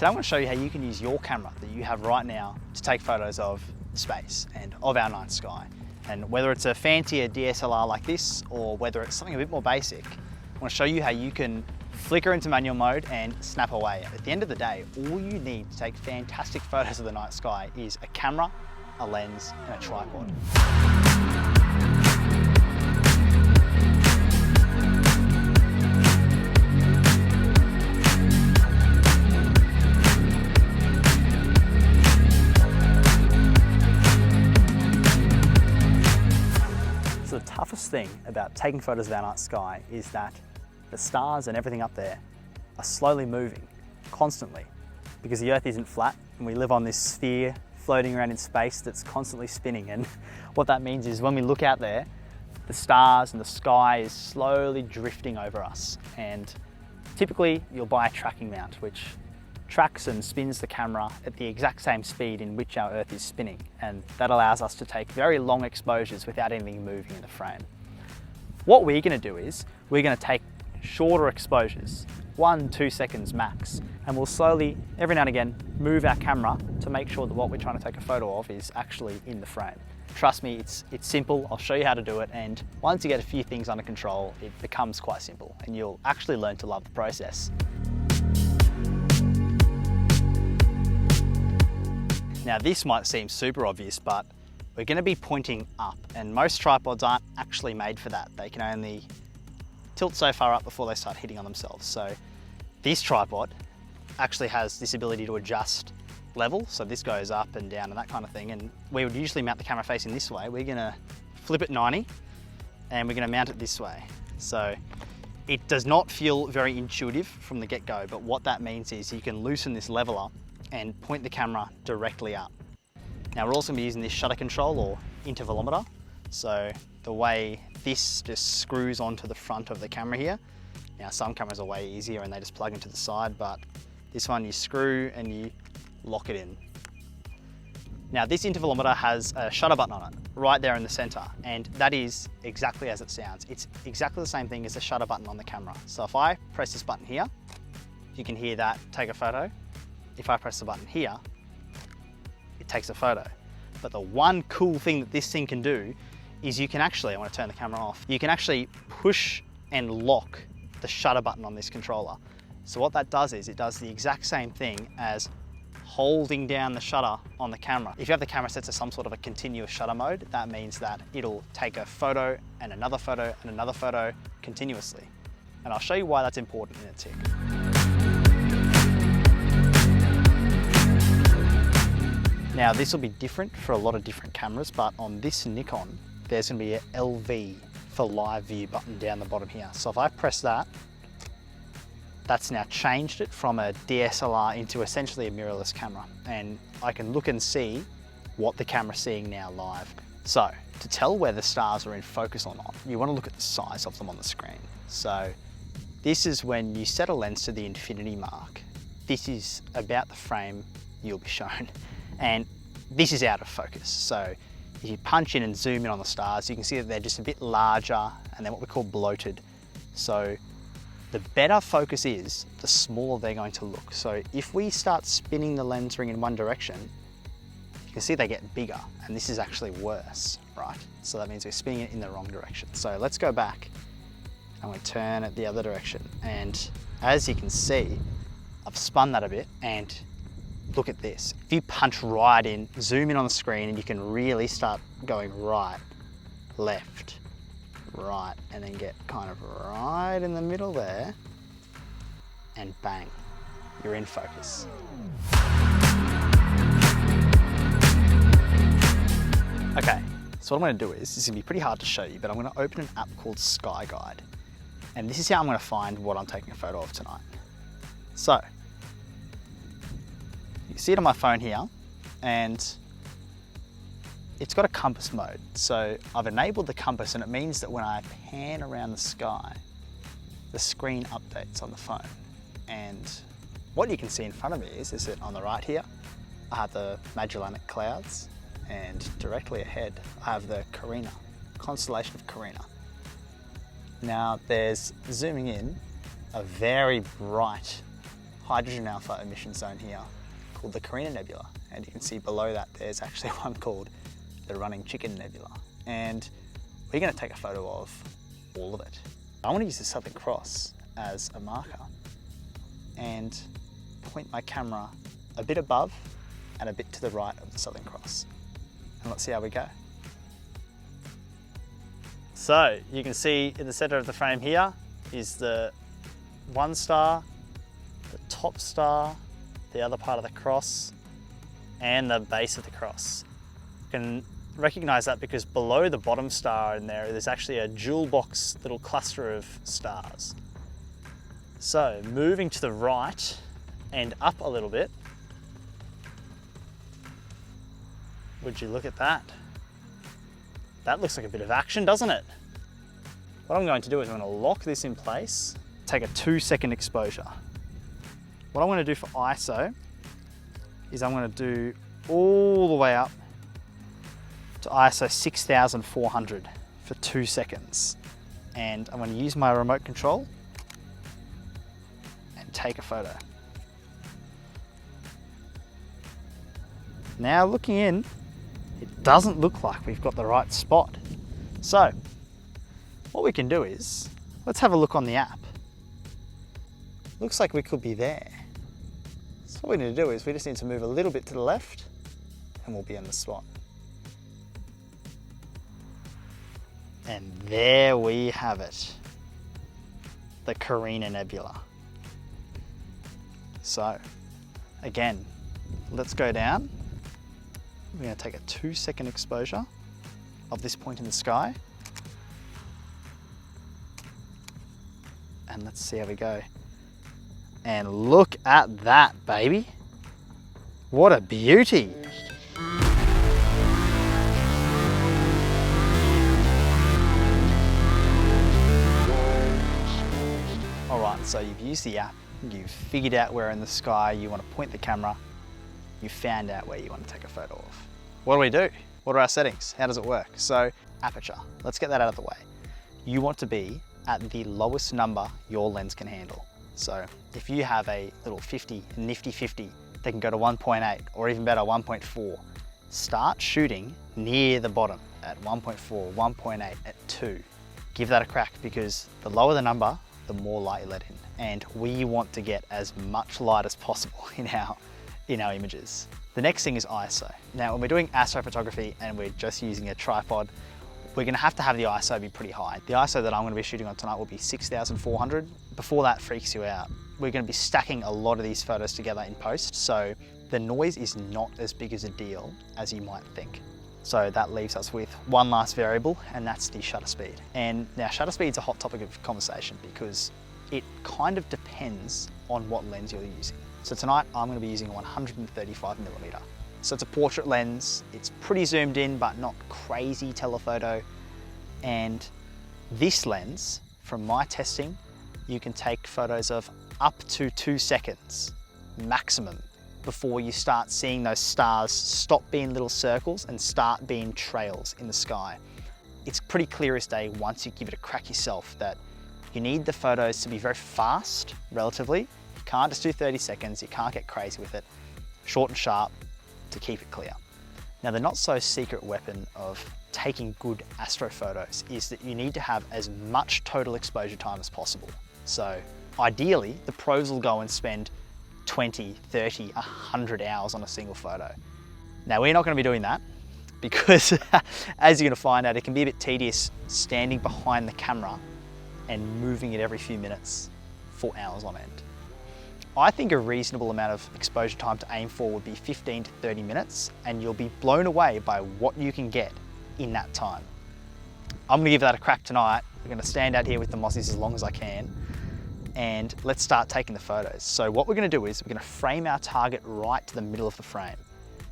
Today I'm going to show you how you can use your camera that you have right now to take photos of space and of our night sky. And whether it's a fancier DSLR like this or whether it's something a bit more basic, I want to show you how you can flicker into manual mode and snap away. At the end of the day, all you need to take fantastic photos of the night sky is a camera, a lens and a tripod. So the toughest thing about taking photos of our night sky is that the stars and everything up there are slowly moving, constantly, because the Earth isn't flat and we live on this sphere floating around in space that's constantly spinning. And what that means is when we look out there, the stars and the sky is slowly drifting over us. And typically you'll buy a tracking mount, which tracks and spins the camera at the exact same speed in which our Earth is spinning. And that allows us to take very long exposures without anything moving in the frame. What we're gonna do is, we're gonna take shorter exposures, 1-2 seconds max, and we'll slowly, every now and again, move our camera to make sure that what we're trying to take a photo of is actually in the frame. Trust me, it's simple. I'll show you how to do it, and once you get a few things under control, it becomes quite simple, and you'll actually learn to love the process. Now this might seem super obvious, but we're going to be pointing up, and most tripods aren't actually made for that. They can only tilt so far up before they start hitting on themselves. So this tripod actually has this ability to adjust level. So this goes up and down and that kind of thing. And we would usually mount the camera facing this way. We're going to flip it 90 and we're going to mount it this way. So it does not feel very intuitive from the get-go, but what that means is you can loosen this leveler and point the camera directly up. Now we're also going to be using this shutter control or intervalometer. So the way this just screws onto the front of the camera here. Now some cameras are way easier and they just plug into the side, but this one you screw and you lock it in. Now this intervalometer has a shutter button on it right there in the center, and that is exactly as it sounds. It's exactly the same thing as the shutter button on the camera. So if I press this button here, you can hear that take a photo. If I press the button here, it takes a photo. But the one cool thing that this thing can do is you can actually, I want to turn the camera off, you can actually push and lock the shutter button on this controller. So what that does is it does the exact same thing as holding down the shutter on the camera. If you have the camera set to some sort of a continuous shutter mode, that means that it'll take a photo and another photo and another photo continuously. And I'll show you why that's important in a tick. Now this will be different for a lot of different cameras, but on this Nikon, there's going to be an LV for live view button down the bottom here. So if I press that, that's now changed it from a DSLR into essentially a mirrorless camera. And I can look and see what the camera's seeing now live. So to tell whether stars are in focus or not, you want to look at the size of them on the screen. So this is when you set a lens to the infinity mark. This is about the frame you'll be shown. And this is out of focus. So if you punch in and zoom in on the stars, you can see that they're just a bit larger and they're what we call bloated. So the better focus is, the smaller they're going to look. So if we start spinning the lens ring in one direction, you can see they get bigger, and this is actually worse, right? So that means we're spinning it in the wrong direction. So let's go back and we turn it the other direction. And as you can see, I've spun that a bit, and look at this. If you punch right in, zoom in on the screen, and you can really start going right, left, right, and then get kind of right in the middle there, and bang, you're in focus. Okay, so what I'm going to do is, this is going to be pretty hard to show you, but I'm going to open an app called Sky Guide, and this is how I'm going to find what I'm taking a photo of tonight. So you see it on my phone here, and it's got a compass mode. So I've enabled the compass, and it means that when I pan around the sky, the screen updates on the phone. And what you can see in front of me is that on the right here, I have the Magellanic Clouds, and directly ahead, I have the Carina, constellation of Carina. Now there's, zooming in, a very bright hydrogen alpha emission zone here called the Carina Nebula. And you can see below that there's actually one called the Running Chicken Nebula. And we're going to take a photo of all of it. I want to use the Southern Cross as a marker and point my camera a bit above and a bit to the right of the Southern Cross. And let's see how we go. So you can see in the center of the frame here is the one star, the top star, the other part of the cross, and the base of the cross. You can recognize that because below the bottom star in there's actually a jewel box little cluster of stars. So moving to the right and up a little bit, would you look at that? That looks like a bit of action, doesn't it? What I'm going to do is I'm going to lock this in place, take a 2-second exposure. What I'm going to do for ISO is I'm going to do all the way up to ISO 6400 for 2 seconds. And I'm going to use my remote control and take a photo. Now looking in, it doesn't look like we've got the right spot. So what we can do is, let's have a look on the app. Looks like we could be there. So what we need to do is we just need to move a little bit to the left and we'll be on the spot. And there we have it, the Carina Nebula. So again, let's go down. We're going to take a 2-second exposure of this point in the sky. And let's see how we go. And look at that, baby. What a beauty. All right, so you've used the app, you've figured out where in the sky you want to point the camera, you found out where you want to take a photo of. What do? What are our settings? How does it work? So aperture, let's get that out of the way. You want to be at the lowest number your lens can handle. So if you have a little 50, nifty 50, they can go to 1.8 or even better 1.4. Start shooting near the bottom at 1.4, 1.8, at 2. Give that a crack because the lower the number, the more light you let in. And we want to get as much light as possible in our images. The next thing is ISO. Now, when we're doing astrophotography and we're just using a tripod, we're going to have the ISO be pretty high. The ISO that I'm going to be shooting on tonight will be 6400. Before that freaks you out, we're going to be stacking a lot of these photos together in post, so the noise is not as big as a deal as you might think. So that leaves us with one last variable, and that's the shutter speed. And now shutter speed is a hot topic of conversation because it kind of depends on what lens you're using. So tonight I'm going to be using a 135mm. So it's a portrait lens, it's pretty zoomed in but not crazy telephoto. And this lens, from my testing, you can take photos of up to 2 seconds maximum before you start seeing those stars stop being little circles and start being trails in the sky. It's pretty clear as day once you give it a crack yourself that you need the photos to be very fast, relatively. You can't just do 30 seconds, you can't get crazy with it. Short and sharp to keep it clear. Now, the not so secret weapon of taking good astro photos is that you need to have as much total exposure time as possible. So ideally, the pros will go and spend 20, 30, 100 hours on a single photo. Now, we're not going to be doing that because as you're going to find out, it can be a bit tedious standing behind the camera and moving it every few minutes for hours on end. I think a reasonable amount of exposure time to aim for would be 15 to 30 minutes, and you'll be blown away by what you can get in that time. I'm going to give that a crack tonight. We're going to stand out here with the mossies as long as I can, and let's start taking the photos. So what we're going to do is we're going to frame our target right to the middle of the frame.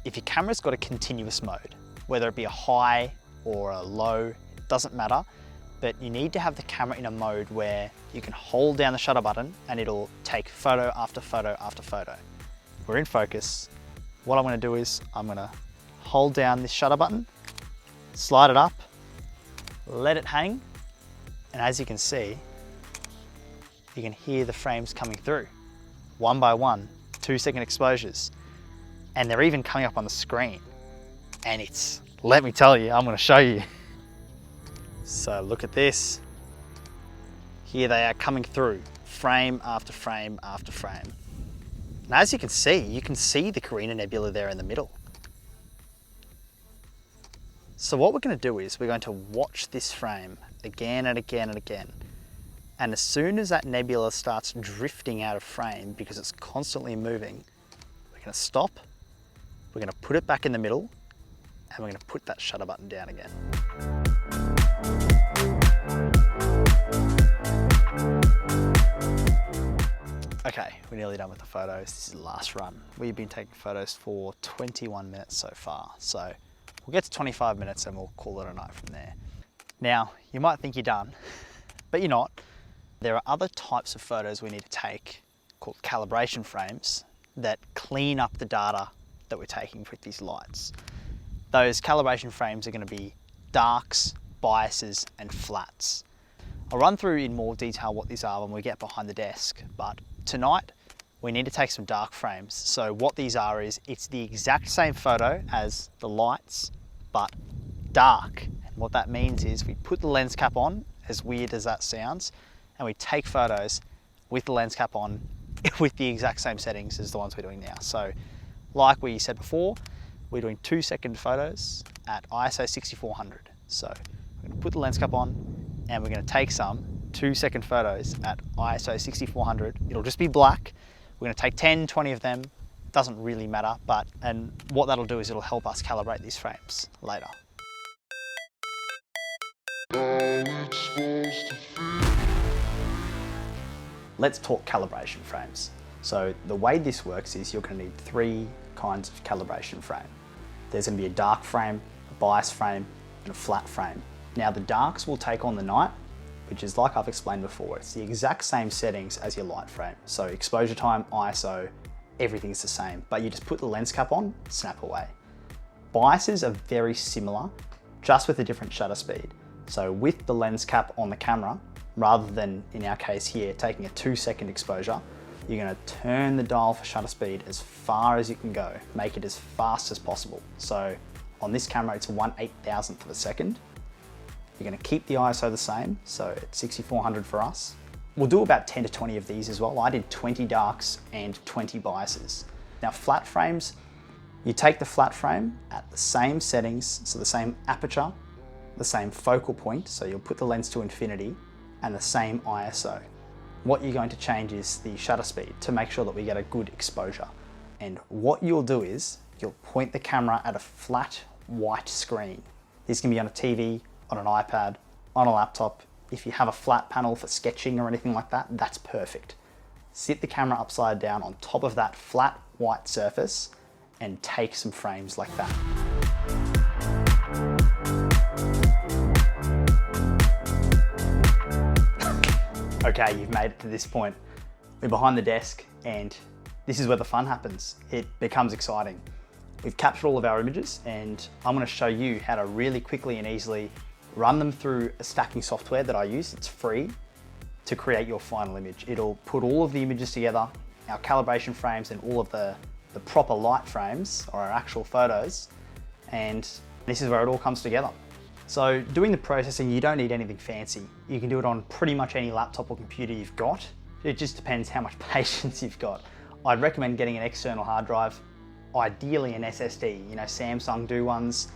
If your camera's got a continuous mode, whether it be a high or a low, it doesn't matter, but you need to have the camera in a mode where you can hold down the shutter button and it'll take photo after photo after photo. We're in focus. What I'm going to do is I'm going to hold down this shutter button, slide it up, let it hang, and as you can see, you can hear the frames coming through. one by one, 2-second exposures. And they're even coming up on the screen. And it's, let me tell you, I'm gonna show you. So look at this. Here they are coming through, frame after frame after frame. And as you can see the Carina Nebula there in the middle. So what we're going to do is we're going to watch this frame again and again and again. And as soon as that nebula starts drifting out of frame because it's constantly moving, we're going to stop, we're going to put it back in the middle, and we're going to put that shutter button down again. Okay, we're nearly done with the photos. This is the last run. We've been taking photos for 21 minutes so far. So we'll get to 25 minutes and we'll call it a night from there. Now, you might think you're done, but you're not. There are other types of photos we need to take called calibration frames that clean up the data that we're taking with these lights. Those calibration frames are going to be darks, biases, and flats. I'll run through in more detail what these are when we get behind the desk, but tonight we need to take some dark frames. So what these are is, it's the exact same photo as the lights, but dark. And what that means is we put the lens cap on, as weird as that sounds, and we take photos with the lens cap on with the exact same settings as the ones we're doing now. So like we said before, we're doing 2-second photos at ISO 6400. So we're going to put the lens cap on and we're going to take some 2-second photos at ISO 6400. It'll just be black. We're going to take 10, 20 of them. Doesn't really matter, and what that'll do is it'll help us calibrate these frames later. Let's talk calibration frames. So the way this works is you're going to need 3 kinds of calibration frame. There's going to be a dark frame, a bias frame, and a flat frame. Now the darks will take on the night, which is like I've explained before. It's the exact same settings as your light frame. So exposure time, ISO, everything's the same, but you just put the lens cap on, snap away. Biases are very similar, just with a different shutter speed. So with the lens cap on the camera, rather than in our case here, taking a 2-second exposure, you're going to turn the dial for shutter speed as far as you can go, make it as fast as possible. So on this camera, it's 1/8000th of a second. You're going to keep the ISO the same, so it's 6400 for us. We'll do about 10 to 20 of these as well. I did 20 darks and 20 biases. Now flat frames, you take the flat frame at the same settings, so the same aperture, the same focal point, so you'll put the lens to infinity, and the same ISO. What you're going to change is the shutter speed to make sure that we get a good exposure. And what you'll do is, you'll point the camera at a flat white screen. This can be on a TV, on an iPad, on a laptop. If you have a flat panel for sketching or anything like that, that's perfect. Sit the camera upside down on top of that flat white surface and take some frames like that. Okay, you've made it to this point. We're behind the desk and this is where the fun happens. It becomes exciting. We've captured all of our images and I'm going to show you how to really quickly and easily run them through a stacking software that I use. It's free to create your final image. It'll put all of the images together, our calibration frames and all of the proper light frames or our actual photos, and this is where it all comes together. So doing the processing, you don't need anything fancy. You can do it on pretty much any laptop or computer you've got. It just depends how much patience you've got. I'd recommend getting an external hard drive, ideally an SSD. You know, Samsung do ones,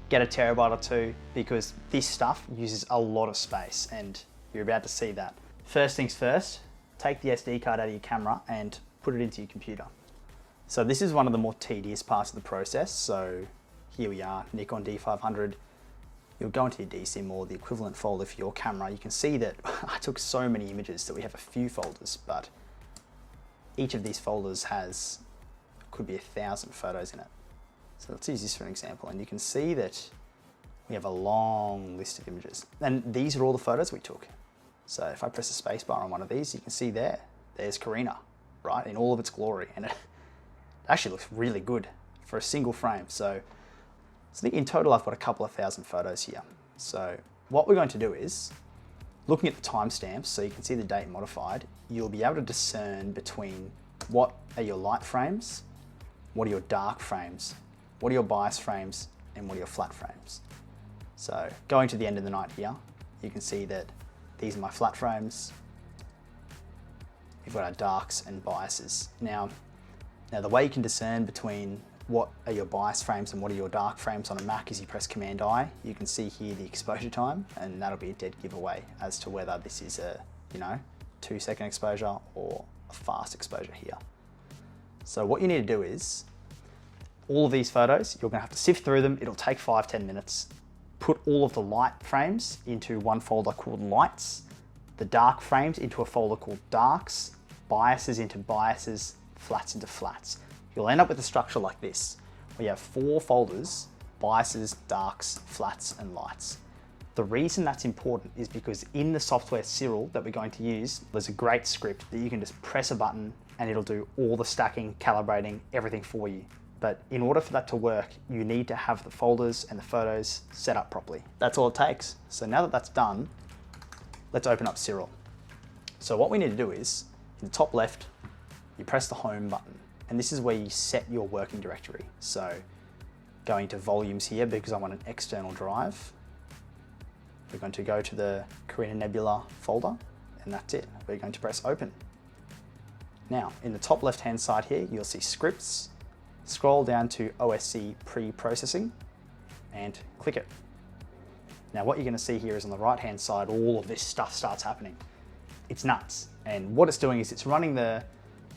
get a terabyte or 2, because this stuff uses a lot of space and you're about to see that. First things first, take the SD card out of your camera and put it into your computer. So this is one of the more tedious parts of the process. So here we are, Nikon D500. You'll go into your DSIM or the equivalent folder for your camera. You can see that I took so many images that we have a few folders, but each of these folders could be 1,000 photos in it. So let's use this for an example, and you can see that we have a long list of images. And these are all the photos we took. So if I press the spacebar on one of these, you can see there's Carina, right, in all of its glory. And it actually looks really good for a single frame. So I think in total I've got a couple of 1,000 photos here. So what we're going to do is, looking at the timestamps, so you can see the date modified, you'll be able to discern between what are your light frames, what are your dark frames, what are your bias frames, and what are your flat frames. So going to the end of the night here, you can see that these are my flat frames. We've got our darks and biases. Now the way you can discern between what are your bias frames and what are your dark frames on a Mac is you press Command I. You can see here the exposure time, and that'll be a dead giveaway as to whether this is a 2-second exposure or a fast exposure here. So what you need to do is, all of these photos, you're gonna have to sift through them. It'll take 5-10 minutes. Put all of the light frames into one folder called lights, the dark frames into a folder called darks, biases into biases, flats into flats. You'll end up with a structure like this, where you have 4 folders: biases, darks, flats, and lights. The reason that's important is because in the software Cyril that we're going to use, there's a great script that you can just press a button and it'll do all the stacking, calibrating, everything for you. But in order for that to work, you need to have the folders and the photos set up properly. That's all it takes. So now that that's done, let's open up Cyril. So what we need to do is, in the top left, you press the home button, and this is where you set your working directory. So going to volumes here, because I want an external drive, we're going to go to the Carina Nebula folder, and that's it. We're going to press open. Now, in the top left-hand side here, you'll see scripts. Scroll down to OSC pre-processing and click it. Now what you're going to see here is on the right-hand side, all of this stuff starts happening. It's nuts. And what it's doing is it's running the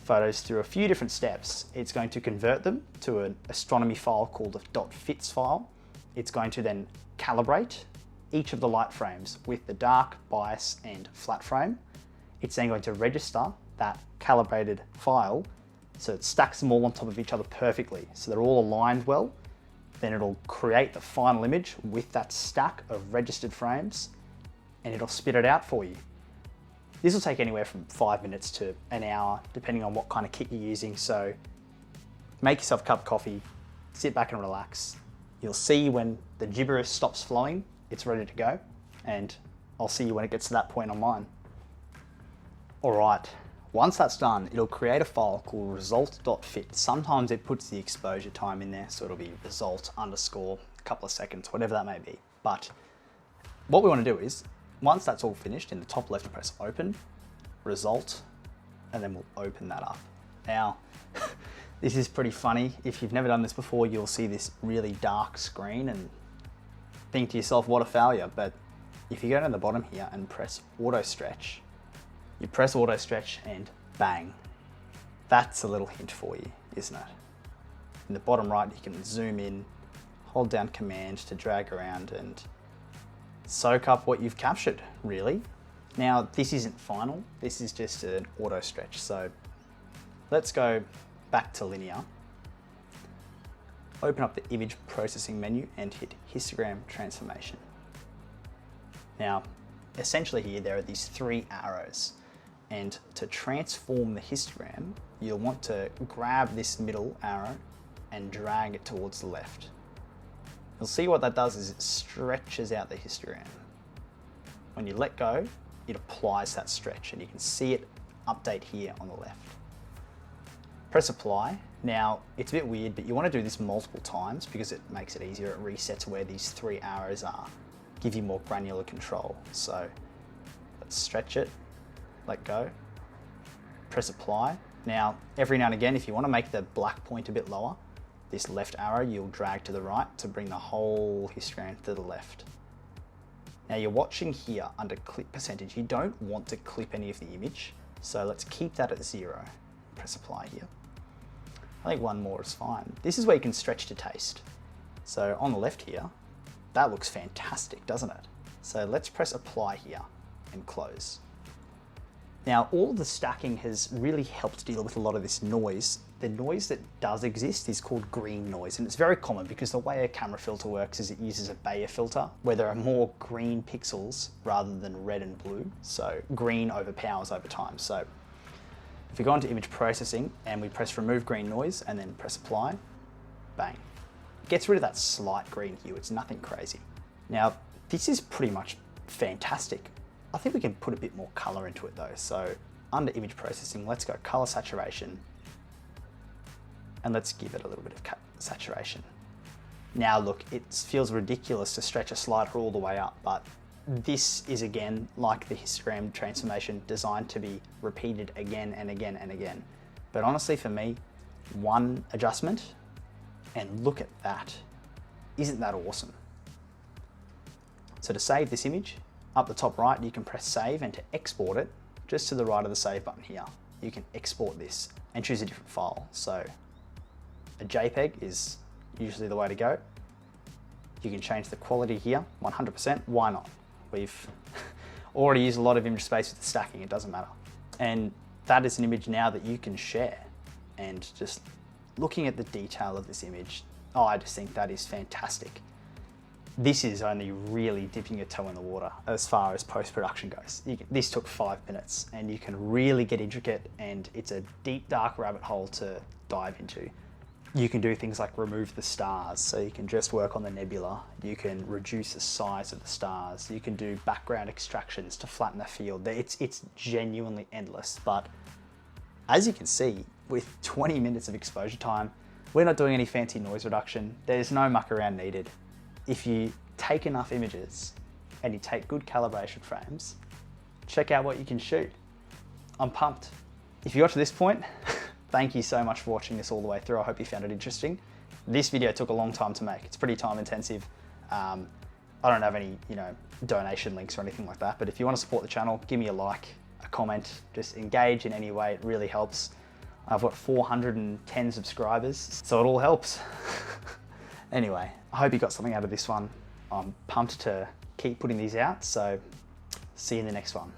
photos through a few different steps. It's going to convert them to an astronomy file called a .fits file. It's going to then calibrate each of the light frames with the dark, bias, and flat frame. It's then going to register that calibrated file so it stacks them all on top of each other perfectly, so they're all aligned well. Then it'll create the final image with that stack of registered frames, and it'll spit it out for you. This will take anywhere from 5 minutes to an hour, depending on what kind of kit you're using. So make yourself a cup of coffee, sit back and relax. You'll see when the gibberish stops flowing, it's ready to go, and I'll see you when it gets to that point on mine. All right. Once that's done, it'll create a file called result.fit. Sometimes it puts the exposure time in there, so it'll be result underscore a couple of seconds, whatever that may be. But what we want to do is, once that's all finished, in the top left, press open, result, and then we'll open that up. Now, this is pretty funny. If you've never done this before, you'll see this really dark screen and think to yourself, what a failure. But if you go down the bottom here and press auto stretch, you press auto stretch and bang. That's a little hint for you, isn't it? In the bottom right, you can zoom in, hold down command to drag around and soak up what you've captured, really. Now, this isn't final. This is just an auto stretch. So let's go back to linear. Open up the image processing menu and hit histogram transformation. Now, essentially here, there are these 3 arrows. And to transform the histogram, you'll want to grab this middle arrow and drag it towards the left. You'll see what that does is it stretches out the histogram. When you let go, it applies that stretch, and you can see it update here on the left. Press apply. Now, it's a bit weird, but you want to do this multiple times because it makes it easier. It resets where these 3 arrows are, give you more granular control. So let's stretch it. Let go, press apply. Now, every now and again, if you want to make the black point a bit lower, this left arrow you'll drag to the right to bring the whole histogram to the left. Now you're watching here under clip percentage. You don't want to clip any of the image, so let's keep that at 0. Press apply here. I think 1 more is fine. This is where you can stretch to taste. So on the left here, that looks fantastic, doesn't it? So let's press apply here and close. Now, all of the stacking has really helped deal with a lot of this noise. The noise that does exist is called green noise, and it's very common because the way a camera filter works is it uses a Bayer filter where there are more green pixels rather than red and blue. So green overpowers over time. So if we go into image processing and we press remove green noise and then press apply, bang. It gets rid of that slight green hue. It's nothing crazy. Now, this is pretty much fantastic. I think we can put a bit more color into it though. So under image processing, let's go color saturation and let's give it a little bit of saturation. Now look, it feels ridiculous to stretch a slider all the way up, but this is again, like the histogram transformation, designed to be repeated again and again and again. But honestly for me, one adjustment, and look at that. Isn't that awesome? So to save this image, up the top right, you can press save, and to export it, just to the right of the save button here, you can export this and choose a different file. So a JPEG is usually the way to go. You can change the quality here, 100%, why not? We've already used a lot of image space with the stacking, it doesn't matter. And that is an image now that you can share. And just looking at the detail of this image, oh, I just think that is fantastic. This is only really dipping your toe in the water as far as post-production goes. This took 5 minutes, and you can really get intricate, and it's a deep, dark rabbit hole to dive into. You can do things like remove the stars, so you can just work on the nebula. You can reduce the size of the stars. You can do background extractions to flatten the field. It's genuinely endless, but as you can see, with 20 minutes of exposure time, we're not doing any fancy noise reduction. There's no muck around needed. If you take enough images and you take good calibration frames, check out what you can shoot. I'm pumped. If you got to this point, thank you so much for watching this all the way through. I hope you found it interesting. This video took a long time to make. It's pretty time intensive. I don't have any, donation links or anything like that, but if you want to support the channel, give me a like, a comment, just engage in any way. It really helps. I've got 410 subscribers, so it all helps. Anyway, I hope you got something out of this one. I'm pumped to keep putting these out, so see you in the next one.